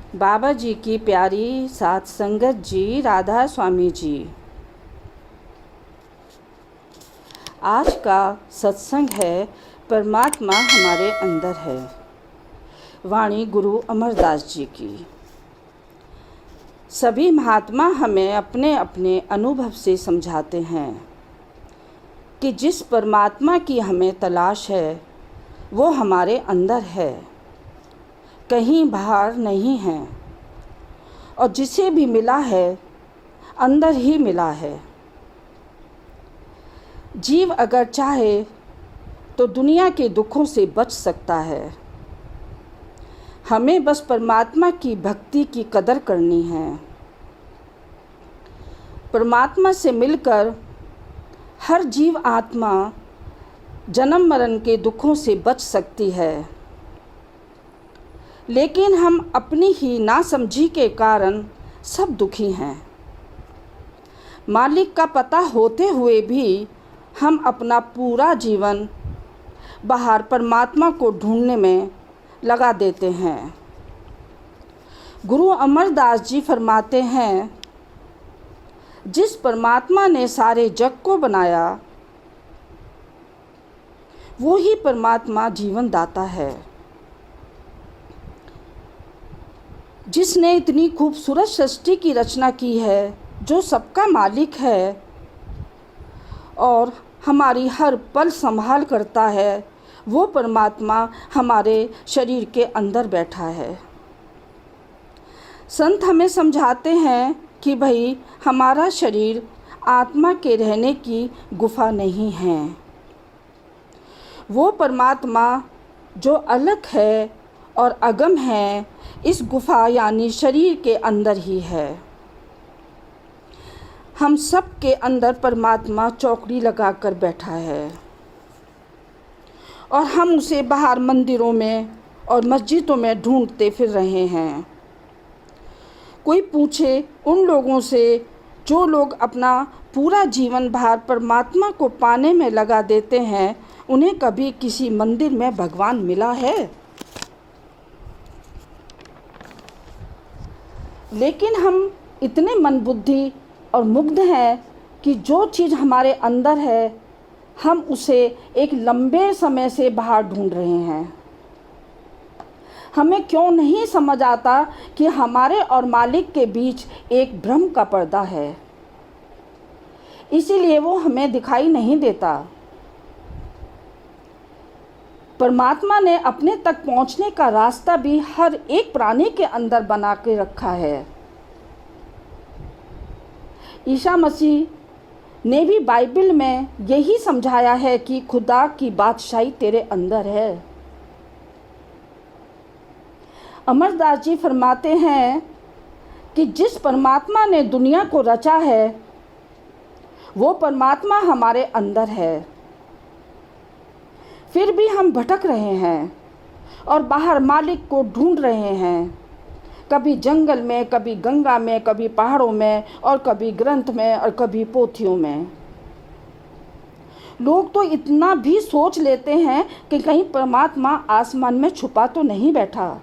बाबा जी की प्यारी सात संगत जी, राधा स्वामी जी। आज का सत्संग है परमात्मा हमारे अंदर है। वाणी गुरु अमरदास जी की। सभी महात्मा हमें अपने अपने अनुभव से समझाते हैं कि जिस परमात्मा की हमें तलाश है वो हमारे अंदर है, कहीं बाहर नहीं है, और जिसे भी मिला है अंदर ही मिला है। जीव अगर चाहे तो दुनिया के दुखों से बच सकता है। हमें बस परमात्मा की भक्ति की कदर करनी है। परमात्मा से मिलकर हर जीव आत्मा जन्म मरण के दुखों से बच सकती है, लेकिन हम अपनी ही नासमझी के कारण सब दुखी हैं। मालिक का पता होते हुए भी हम अपना पूरा जीवन बाहर परमात्मा को ढूंढने में लगा देते हैं। गुरु अमरदास जी फरमाते हैं, जिस परमात्मा ने सारे जग को बनाया वो ही परमात्मा जीवन दाता है। जिसने इतनी खूबसूरत सृष्टि की रचना की है, जो सबका मालिक है और हमारी हर पल संभाल करता है, वो परमात्मा हमारे शरीर के अंदर बैठा है। संत हमें समझाते हैं कि भाई हमारा शरीर आत्मा के रहने की गुफा नहीं है। वो परमात्मा जो अलग है और अगम है, इस गुफा यानी शरीर के अंदर ही है। हम सब के अंदर परमात्मा चौकड़ी लगाकर बैठा है और हम उसे बाहर मंदिरों में और मस्जिदों में ढूंढते फिर रहे हैं। कोई पूछे उन लोगों से जो लोग अपना पूरा जीवन बाहर परमात्मा को पाने में लगा देते हैं, उन्हें कभी किसी मंदिर में भगवान मिला है? लेकिन हम इतने मन बुद्धि और मुग्ध हैं कि जो चीज़ हमारे अंदर है हम उसे एक लंबे समय से बाहर ढूंढ रहे हैं। हमें क्यों नहीं समझ आता कि हमारे और मालिक के बीच एक भ्रम का पर्दा है, इसीलिए वो हमें दिखाई नहीं देता। परमात्मा ने अपने तक पहुंचने का रास्ता भी हर एक प्राणी के अंदर बना के रखा है। ईसा मसीह ने भी बाइबल में यही समझाया है कि खुदा की बादशाही तेरे अंदर है। अमरदास जी फरमाते हैं कि जिस परमात्मा ने दुनिया को रचा है वो परमात्मा हमारे अंदर है, फिर भी हम भटक रहे हैं और बाहर मालिक को ढूंढ रहे हैं। कभी जंगल में, कभी गंगा में, कभी पहाड़ों में, और कभी ग्रंथ में, और कभी पोथियों में। लोग तो इतना भी सोच लेते हैं कि कहीं परमात्मा आसमान में छुपा तो नहीं बैठा।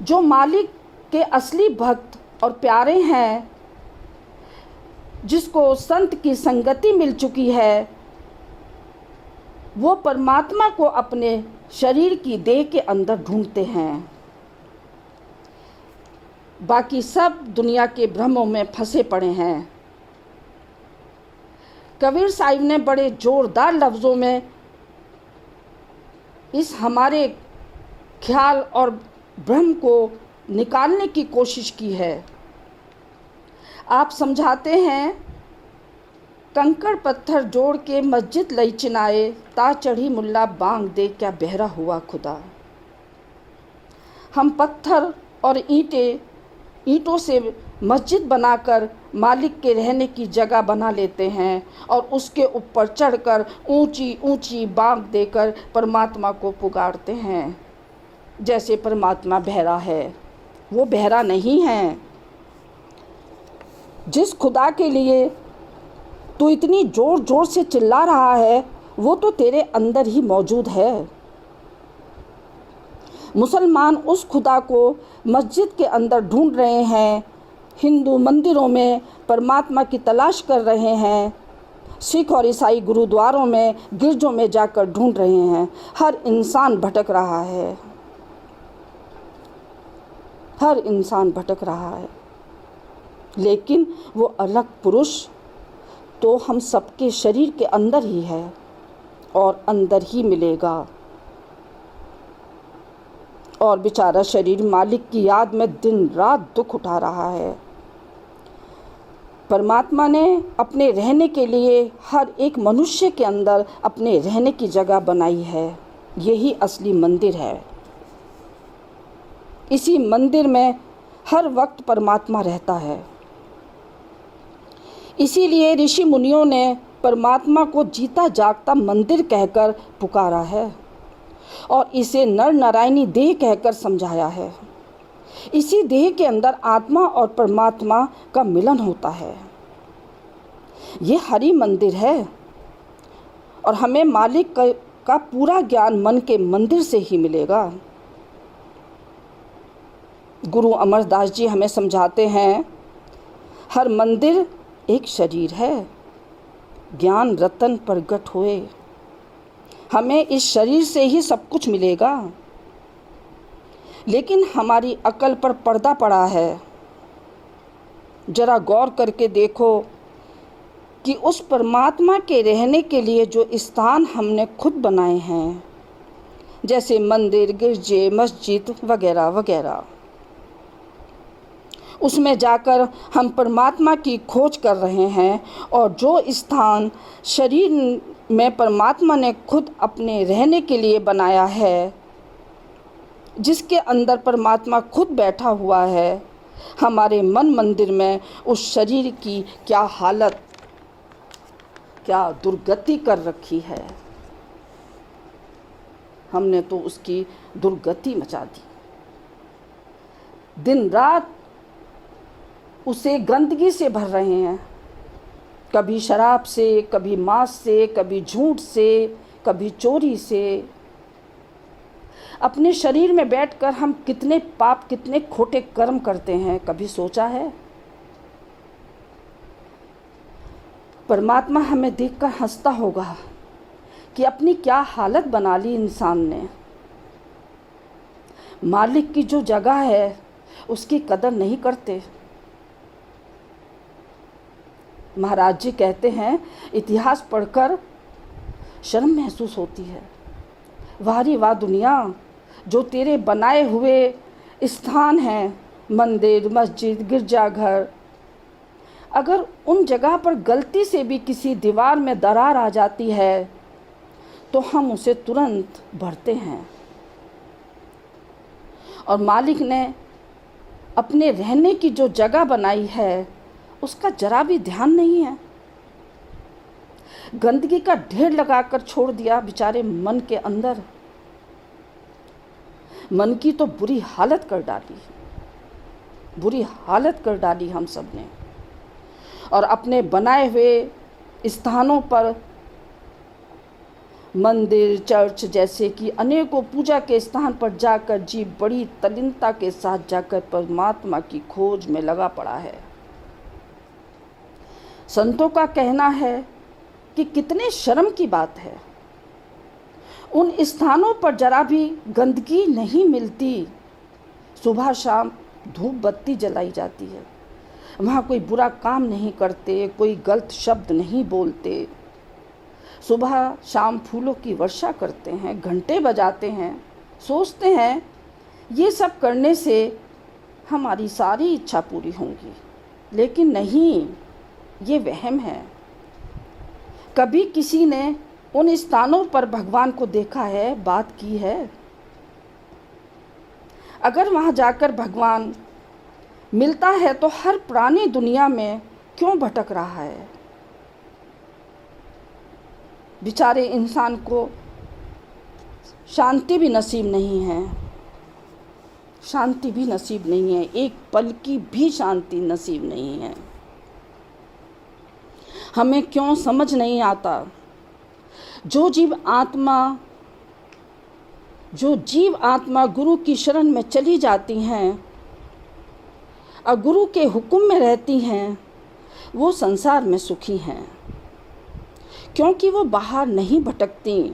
जो मालिक के असली भक्त और प्यारे हैं, जिसको संत की संगति मिल चुकी है, वो परमात्मा को अपने शरीर की देह के अंदर ढूंढते हैं। बाकी सब दुनिया के भ्रमों में फंसे पड़े हैं। कबीर साहिब ने बड़े जोरदार लफ्ज़ों में इस हमारे ख्याल और भ्रम को निकालने की कोशिश की है। आप समझाते हैं, कंकड़ पत्थर जोड़ के मस्जिद लई चिनाए, ता चढ़ी मुल्ला बांग दे क्या बहरा हुआ खुदा। हम पत्थर और ईंटों से मस्जिद बनाकर मालिक के रहने की जगह बना लेते हैं और उसके ऊपर चढ़कर ऊंची ऊंची बांग देकर परमात्मा को पुकारते हैं, जैसे परमात्मा बहरा है। वो बहरा नहीं है। जिस खुदा के लिए तू इतनी जोर जोर से चिल्ला रहा है, वो तो तेरे अंदर ही मौजूद है। मुसलमान उस खुदा को मस्जिद के अंदर ढूंढ रहे हैं, हिंदू मंदिरों में परमात्मा की तलाश कर रहे हैं, सिख और ईसाई गुरुद्वारों में गिरजों में जाकर ढूंढ रहे हैं। हर इंसान भटक रहा है, हर इंसान भटक रहा है, लेकिन वो अलग पुरुष तो हम सबके शरीर के अंदर ही है और अंदर ही मिलेगा। और बेचारा शरीर मालिक की याद में दिन रात दुख उठा रहा है। परमात्मा ने अपने रहने के लिए हर एक मनुष्य के अंदर अपने रहने की जगह बनाई है। यही असली मंदिर है। इसी मंदिर में हर वक्त परमात्मा रहता है। इसीलिए ऋषि मुनियों ने परमात्मा को जीता जागता मंदिर कहकर पुकारा है और इसे नर नारायणी देह कहकर समझाया है। इसी देह के अंदर आत्मा और परमात्मा का मिलन होता है। ये हरि मंदिर है और हमें मालिक का पूरा ज्ञान मन के मंदिर से ही मिलेगा। गुरु अमरदास जी हमें समझाते हैं, हर मंदिर एक शरीर है, ज्ञान रतन प्रगट हुए। हमें इस शरीर से ही सब कुछ मिलेगा, लेकिन हमारी अकल पर पर्दा पड़ा है। जरा गौर करके देखो कि उस परमात्मा के रहने के लिए जो स्थान हमने खुद बनाए हैं, जैसे मंदिर, गिरजे, मस्जिद वगैरह वगैरह, उसमें जाकर हम परमात्मा की खोज कर रहे हैं। और जो स्थान शरीर में परमात्मा ने खुद अपने रहने के लिए बनाया है, जिसके अंदर परमात्मा खुद बैठा हुआ है, हमारे मन मंदिर में उस शरीर की क्या हालत, क्या दुर्गति कर रखी है। हमने तो उसकी दुर्गति मचा दी। दिन रात उसे गंदगी से भर रहे हैं, कभी शराब से, कभी मांस से, कभी झूठ से, कभी चोरी से। अपने शरीर में बैठकर हम कितने पाप, कितने खोटे कर्म करते हैं, कभी सोचा है? परमात्मा हमें देखकर हंसता होगा कि अपनी क्या हालत बना ली इंसान ने। मालिक की जो जगह है उसकी कदर नहीं करते। महाराज जी कहते हैं, इतिहास पढ़कर शर्म महसूस होती है। वाह रे वाह दुनिया, जो तेरे बनाए हुए स्थान हैं, मंदिर, मस्जिद, गिरजाघर, अगर उन जगह पर गलती से भी किसी दीवार में दरार आ जाती है तो हम उसे तुरंत भरते हैं। और मालिक ने अपने रहने की जो जगह बनाई है उसका जरा भी ध्यान नहीं है। गंदगी का ढेर लगाकर छोड़ दिया बेचारे मन के अंदर। मन की तो बुरी हालत कर डाली, बुरी हालत कर डाली हम सब ने। और अपने बनाए हुए स्थानों पर, मंदिर, चर्च जैसे कि अनेकों पूजा के स्थान पर जाकर जीव बड़ी तल्लीनता के साथ जाकर परमात्मा की खोज में लगा पड़ा है। संतों का कहना है कि कितने शर्म की बात है, उन स्थानों पर जरा भी गंदगी नहीं मिलती। सुबह शाम धूप बत्ती जलाई जाती है, वहाँ कोई बुरा काम नहीं करते, कोई गलत शब्द नहीं बोलते। सुबह शाम फूलों की वर्षा करते हैं, घंटे बजाते हैं, सोचते हैं ये सब करने से हमारी सारी इच्छा पूरी होंगी, लेकिन नहीं, ये वहम है। कभी किसी ने उन स्थानों पर भगवान को देखा है, बात की है? अगर वहाँ जाकर भगवान मिलता है तो हर पुरानी दुनिया में क्यों भटक रहा है? बेचारे इंसान को शांति भी नसीब नहीं है, शांति भी नसीब नहीं है, एक पल की भी शांति नसीब नहीं है। हमें क्यों समझ नहीं आता, जो जीव आत्मा जो जीव आत्मा गुरु की शरण में चली जाती हैं और गुरु के हुक्म में रहती हैं, वो संसार में सुखी हैं, क्योंकि वो बाहर नहीं भटकती।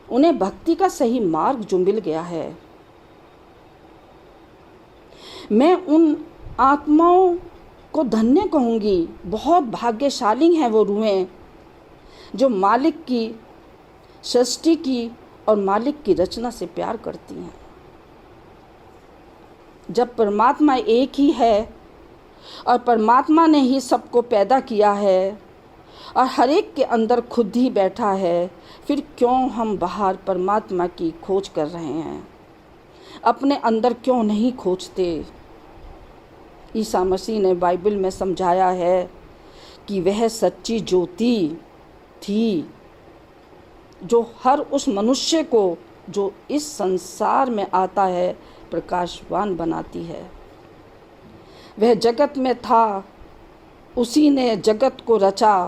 उन्हें भक्ति का सही मार्ग जो मिल गया है। मैं उन आत्माओं को धन्य कहूँगी, बहुत भाग्यशाली हैं वो रूहें जो मालिक की सृष्टि की और मालिक की रचना से प्यार करती हैं। जब परमात्मा एक ही है और परमात्मा ने ही सबको पैदा किया है और हर एक के अंदर खुद ही बैठा है, फिर क्यों हम बाहर परमात्मा की खोज कर रहे हैं? अपने अंदर क्यों नहीं खोजते? ईसा मसीह ने बाइबल में समझाया है कि वह सच्ची ज्योति थी जो हर उस मनुष्य को जो इस संसार में आता है प्रकाशवान बनाती है। वह जगत में था, उसी ने जगत को रचा,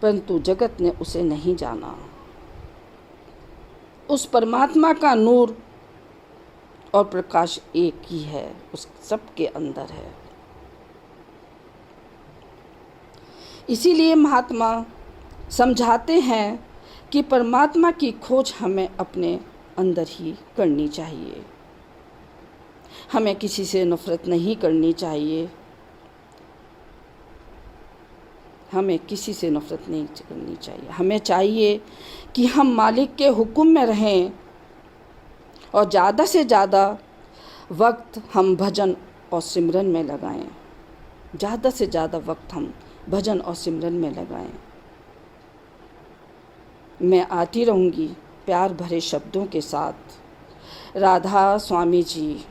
परंतु जगत ने उसे नहीं जाना। उस परमात्मा का नूर और प्रकाश एक ही है, उस सबके अंदर है। इसीलिए महात्मा समझाते हैं कि परमात्मा की खोज हमें अपने अंदर ही करनी चाहिए। हमें किसी से नफरत नहीं करनी चाहिए। हमें किसी से नफरत नहीं करनी चाहिए। हमें चाहिए कि हम मालिक के हुक्म में रहें और ज़्यादा से ज़्यादा वक्त हम भजन और सिमरन में लगाएं। ज़्यादा से ज़्यादा वक्त हम भजन और सिमरन में लगाएं। मैं आती रहूँगी प्यार भरे शब्दों के साथ। राधा स्वामी जी।